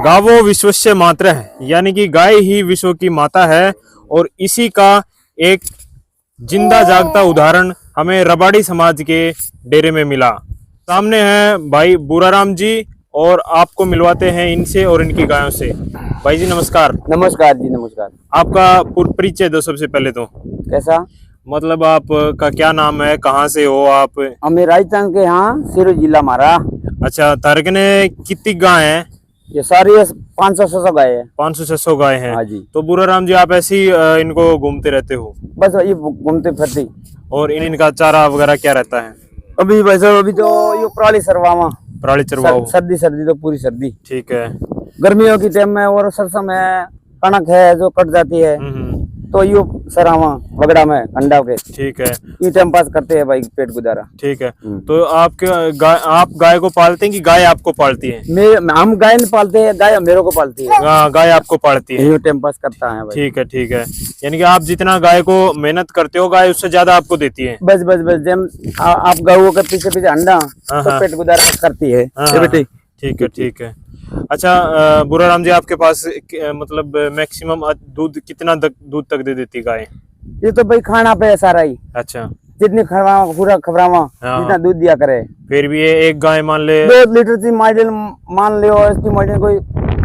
गावो विश्वस्य मातृ है, यानी कि गाय ही विश्व की माता है। और इसी का एक जिंदा जागता उदाहरण हमें रबाड़ी समाज के डेरे में मिला। सामने है भाई बुराराम जी और आपको मिलवाते हैं इनसे और इनकी गायों से। भाई जी नमस्कार। नमस्कार जी, नमस्कार। आपका परिचय दो सबसे पहले तो। कैसा? मतलब आपका क्या नाम है, कहाँ से हो आप? हमें राजस्थान के यहाँ सिरोही जिला हमारा। अच्छा, तारकने कितनी गाय हैं? ये सारी 500-600 गाय है। 500-600 गाय हैं। हाँ जी। तो बुराराम जी आप ऐसे ही इनको घूमते रहते हो? बस ये घूमते फिरते। और इनका चारा वगैरह क्या रहता है? अभी वैसे अभी तो ये पराली सरवावा, पराली चरवाओ। सर्दी तो पूरी सर्दी। ठीक है। गर्मियों की टाइम में और सरसों में कणक है जो कट जाती है, तो यो सरावा बगड़ा में अंडा के। ठीक है। ये टाइम पास करते हैं भाई, पेट गुजारा। ठीक है। तो आप गाय को पालते हैं कि गाय आपको पालती है? हम गाय नहीं पालते हैं, गाय मेरे को पालती है। गाय आपको पालती है। ये टाइम पास करता है भाई। ठीक है, ठीक है। यानी कि आप जितना गाय को मेहनत करते हो, गाय उससे ज्यादा आपको देती है। बस जब आप गऊ के पीछे अंडा तो पेट गुजारा करती है। ठीक है, ठीक है। अच्छा बुराराम जी आपके पास मतलब मैक्सिमम दूध कितना दूध तक दे देती गाय? ये तो भाई खाना पे है सारा ही। अच्छा। जितनी खबरावा पूरा खबरावा जितना दूध दिया करे। फिर भी ये एक गाय मान ले 2 लीटर की मार्जिन मान ले, और इसकी मार्जिन कोई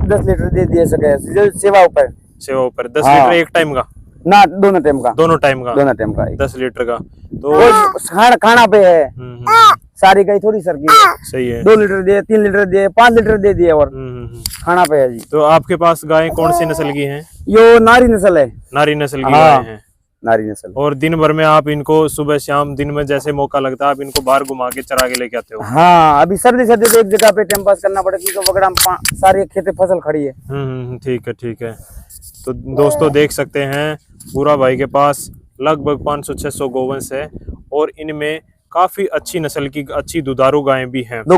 10 लीटर दे सके सेवा ऊपर 10 लीटर एक टाइम का ना, दोनों टाइम का 10 लीटर का। तो खाना पे है। सारी गाय थोड़ी सर की है। सही है। 2 लीटर दिए, 3 लीटर दिए, 5 लीटर दे दिए और खाना पे है जी। तो आपके पास गाय कौन सी नस्ल की हैं? यो नारी नस्ल है। नारी नस्ल की गाय हैं। नारी नस्ल। और दिन भर में आप इनको सुबह शाम दिन में जैसे मौका लगता है आप इनको बाहर घुमा के चरा के लेके आते हो? हाँ, अभी सर्दी तो एक जगह पे टाइम पास करना पड़ेगा, क्योंकि बगड़ा में सारी खेते फसल खड़ी है। ठीक है, ठीक है। तो दोस्तों देख सकते हैं बुरा भाई के पास लगभग 500-600 गोवंश है और इनमें काफी अच्छी नस्ल की अच्छी दुधारू गायें भी हैं। दो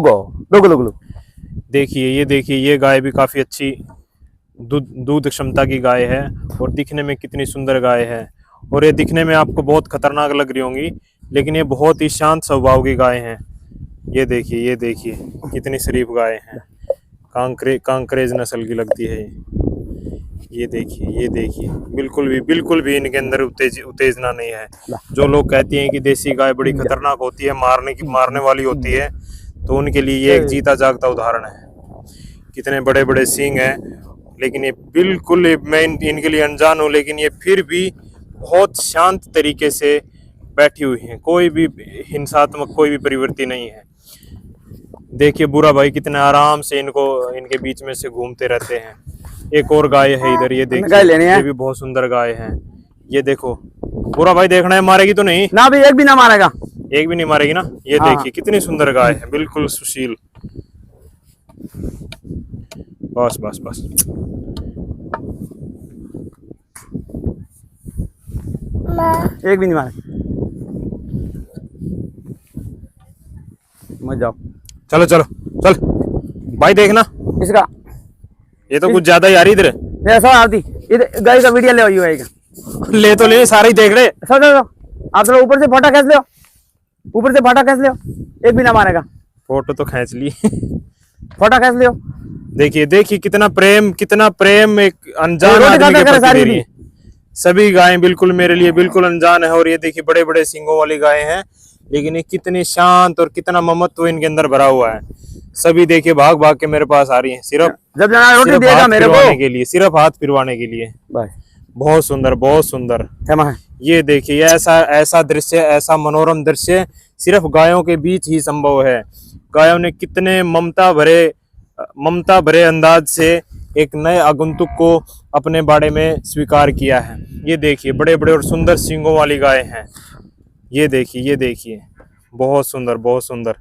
देखिए, ये देखिए, ये गाय भी काफी अच्छी दूध क्षमता की गाय है और दिखने में कितनी सुंदर गाय है। और ये दिखने में आपको बहुत खतरनाक लग रही होंगी, लेकिन ये बहुत ही शांत स्वभाव की गाय हैं। ये देखिए कितनी शरीफ गाय हैं। कांकरेज नस्ल की लगती है ये देखिए बिल्कुल भी इनके अंदर उत्तेजना नहीं है। जो लोग कहते हैं कि देसी गाय बड़ी खतरनाक होती है, मारने वाली होती है, तो उनके लिए ये एक जीता जागता उदाहरण है। कितने बड़े बड़े सींग हैं, लेकिन ये बिल्कुल, मैं इनके लिए अनजान हूँ, लेकिन ये फिर भी बहुत शांत तरीके से बैठी हुई हैं। कोई भी हिंसात्मक कोई भी प्रवृत्ति नहीं है। देखिए बुरा भाई कितने आराम से इनके बीच में से घूमते रहते हैं। एक और गाय है इधर, ये देखिए, ये भी बहुत सुंदर गाय है। ये देखो बुरा भाई, देखना है मारेगी तो नहीं ना भाई? एक भी ना मारेगा। एक भी नहीं मारेगी ना। ये देखिए कितनी सुंदर गाय है, बिल्कुल सुशील। बस एक भी नहीं मारे। मत जाओ। चल भाई, देखना इसका ये तो कुछ ज्यादा ही आ रही इधर। ऐसा आती इधर गाय का वीडियो ले आई आएगा। ले तो ले, सारे ही देख रहे। आप लोग ऊपर से फोटो खींच लो, एक भी ना मारेगा। फोटो तो खींच ली। फोटो खींच लियो। देखिए कितना प्रेम एक अनजान आदमी के प्रति दे रही है। सभी गायें बिल्कुल मेरे लिए बिल्कुल अनजान है। और ये देखिए बड़े बड़े सींगों वाली गायें हैं, लेकिन ये कितनी शांत और कितना ममत्व इनके अंदर भरा हुआ है। सभी देखिए भाग के मेरे पास आ रही हैं, सिर्फ रोटी देगा मेरे को के लिए, सिर्फ हाथ फिरवाने के लिए। बहुत सुंदर। ये देखिए ऐसा दृश्य, ऐसा मनोरम दृश्य सिर्फ गायों के बीच ही संभव है। गायों ने कितने ममता भरे अंदाज से एक नए आगंतुक को अपने बाड़े में स्वीकार किया है। ये देखिए बड़े बड़े और सुंदर सींगों वाली गाय हैं। ये देखिए बहुत सुंदर।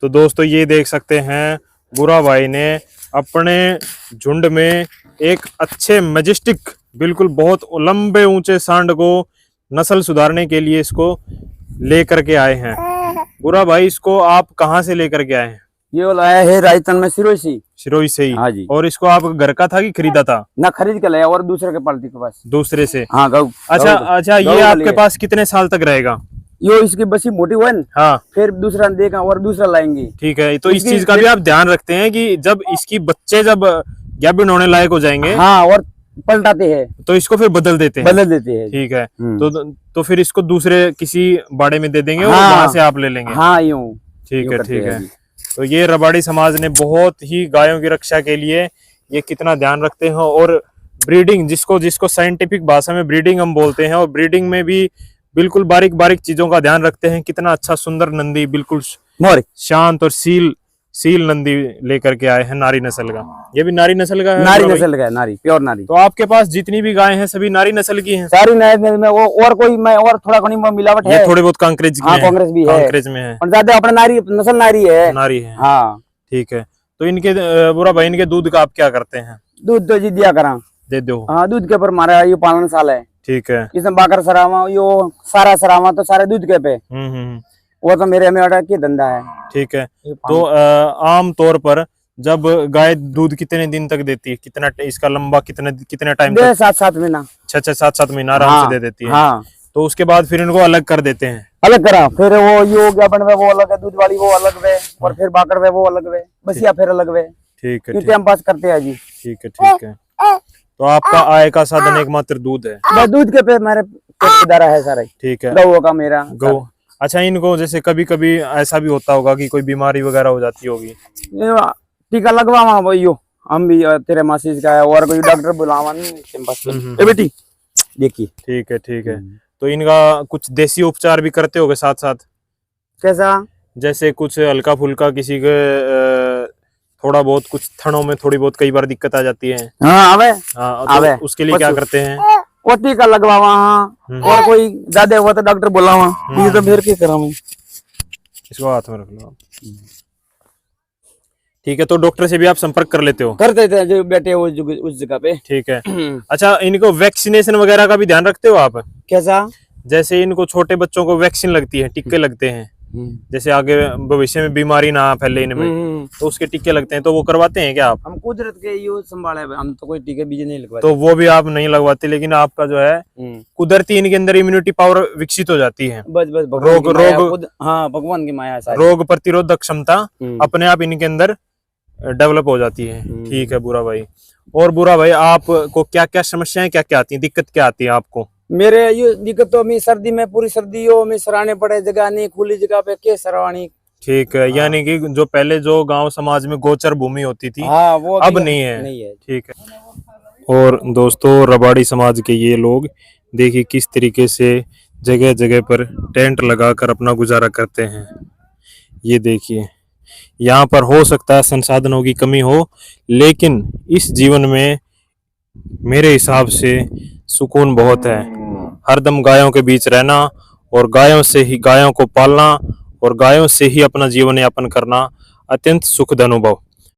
तो दोस्तों ये देख सकते हैं बुरा भाई ने अपने झुंड में एक अच्छे मैजेस्टिक, बिल्कुल बहुत लंबे ऊंचे सांड को नस्ल सुधारने के लिए इसको लेकर के आए हैं। बुरा भाई, इसको आप कहाँ से लेकर के आए हैं? ये लाया है राजस्थान में, सिरोही से ही। हाँ जी। और इसको आप घर का था कि खरीदा था? ना, खरीद के लाया, और दूसरे के पालती के पास। दूसरे से? हाँ, अच्छा, ये आपके पास कितने साल तक रहेगा? यो इसकी बसी मोटी हुआ ना, हाँ फिर दूसरा देगा और दूसरा लाएंगे। ठीक है, तो इस इसकी- चीज का भी आप ध्यान रखते हैं कि जब इसकी बच्चे जब गैबिन होने लायक हो जाएंगे हाँ, और पलटाते हैं, तो इसको फिर बदल देते हैं। बदल देते हैं। ठीक है, हम्म। तो फिर इसको दूसरे किसी बाड़े में दे देंगे और हाँ। वहां से आप ले लेंगे। हाँ, यूं ठीक यूं है करते ठीक हैं है। जी। तो ये रबाड़ी समाज ने बहुत ही गायों की रक्षा के लिए ये कितना ध्यान रखते हैं, और ब्रीडिंग जिसको साइंटिफिक भाषा में ब्रीडिंग हम बोलते हैं, और ब्रीडिंग में भी बिल्कुल बारीक बारीक चीजों का ध्यान रखते हैं। कितना अच्छा सुंदर नंदी, बिल्कुल मोर शांत और सील नंदी लेकर के आए हैं, नारी नस्ल का। ये भी नारी नस्ल का है? नारी बड़ा भाई? नस्ल का है, नारी, प्योर नारी। तो आपके पास जितनी भी गायें हैं सभी नारी नस्ल की हैं? सारी नारी में वो और कोई मैं और थोड़ा घनी मिलावट ये है। थोड़े बहुत कांकरेज की हाँ, हैं? कांकरेज भी है। कांकरेज में है, और ज्यादा अपना नारी नस्ल नारी है। नारी है। हाँ, ठीक है, तो इनके बुरा भाई इनके दूध का आप क्या करते हैं? दूध तो जी दिया करा। दे दो। हाँ, दूध के ऊपर हमारा ये पालन साल है। ठीक है। इसमें बाकर सरावा, यो सारा सरावा तो सारे दूध के पे, हम्म। वो तो मेरे में ऑर्डर की धंधा है। ठीक है, तो आम तौर पर जब गाय दूध कितने दिन तक देती है, कितना इसका लंबा कितने टाइम तक? 7 महीना। 6-7 महीना आराम हाँ, से दे देती है। हाँ, तो उसके बाद फिर इनको अलग कर देते हैं? अलग करा, फिर वो ये हो गया बन में, वो अलग है, दूध वाली वो अलग है, और फिर बाकर वे वो अलग है, बसिया फिर अलग है। ठीक है ये टाइम पास करते हैं जी। ठीक है ठीक है। तो आपका आय का साधन एकमात्र दूध है? बस दूध के पे मेरे पेट इदारा है सारा, ठीक है। गौ का मेरा गौ। अच्छा, इनको जैसे कभी कभी ऐसा भी होता होगा कि कोई बीमारी वगैरह हो जाती होगी? ये टीका लगवावा भैया, हम भी तेरे मासी का है, और कोई डॉक्टर बुलावा नहीं टाइम पास ए बेटी देखिए। ठीक है ठीक है। तो इनका कुछ देसी उपचार भी करते होगे साथ साथ? कैसा? जैसे कुछ हल्का फुल्का किसी के थोड़ा बहुत कुछ थनों में थोड़ी बहुत कई बार दिक्कत आ जाती है। हाँ, आवे हाँ, आवे। तो उसके लिए क्या करते हैं? वो टीका लगवावा। हाँ, और कोई ज्यादा हुआ तो डॉक्टर बुलावा। ये तो फिर क्या करा मैं? इसको हाथ में रख लो आप। ठीक है, तो डॉक्टर से भी आप संपर्क कर लेते हो? करते थे जो बैठे उस जगह पे। ठीक है। अच्छा, इनको वैक्सीनेशन वगैरह का भी ध्यान रखते हो आप? कैसा? जैसे इनको छोटे बच्चों को वैक्सीन लगती है, टीके लगते हैं, जैसे आगे भविष्य में बीमारी ना फैले इनमें, तो उसके टीके लगते हैं, तो वो करवाते हैं क्या आप? हम कुदरत के यूज संभाले, हम तो कोई टीके बीजे नहीं लगवाते। तो वो भी आप नहीं लगवाते, लेकिन आपका जो है कुदरती इनके अंदर इम्यूनिटी पावर विकसित हो जाती है। बस भगवान की माया खुद, हाँ, भगवान की माया है सारी। रोग प्रतिरोधक क्षमता अपने आप इनके अंदर डेवलप हो जाती है। ठीक है बुरा भाई। और बुरा भाई, आपको क्या क्या समस्याएं क्या क्या आती हैं, दिक्कत क्या आती है आपको? मेरे ये दिक्कत तो मैं सर्दी में, पूरी सर्दियों में सराहने पड़े, जगह नहीं, खुली जगह पे के सराहनी। ठीक है, यानी कि जो पहले जो गांव समाज में गोचर भूमि होती थी, हाँ, वो अब नहीं है। नहीं है। ठीक है। और दोस्तों, रबाड़ी समाज के ये लोग देखिए किस तरीके से जगह जगह पर टेंट लगाकर अपना गुजारा करते हैं। ये देखिए, यहाँ पर हो सकता है संसाधनों की कमी हो, लेकिन इस जीवन में मेरे हिसाब से सुकून बहुत है। हरदम गायों के बीच रहना और गायों को पालना और गायों से ही अपना जीवन यापन करना अत्यंत सुखद अनुभव।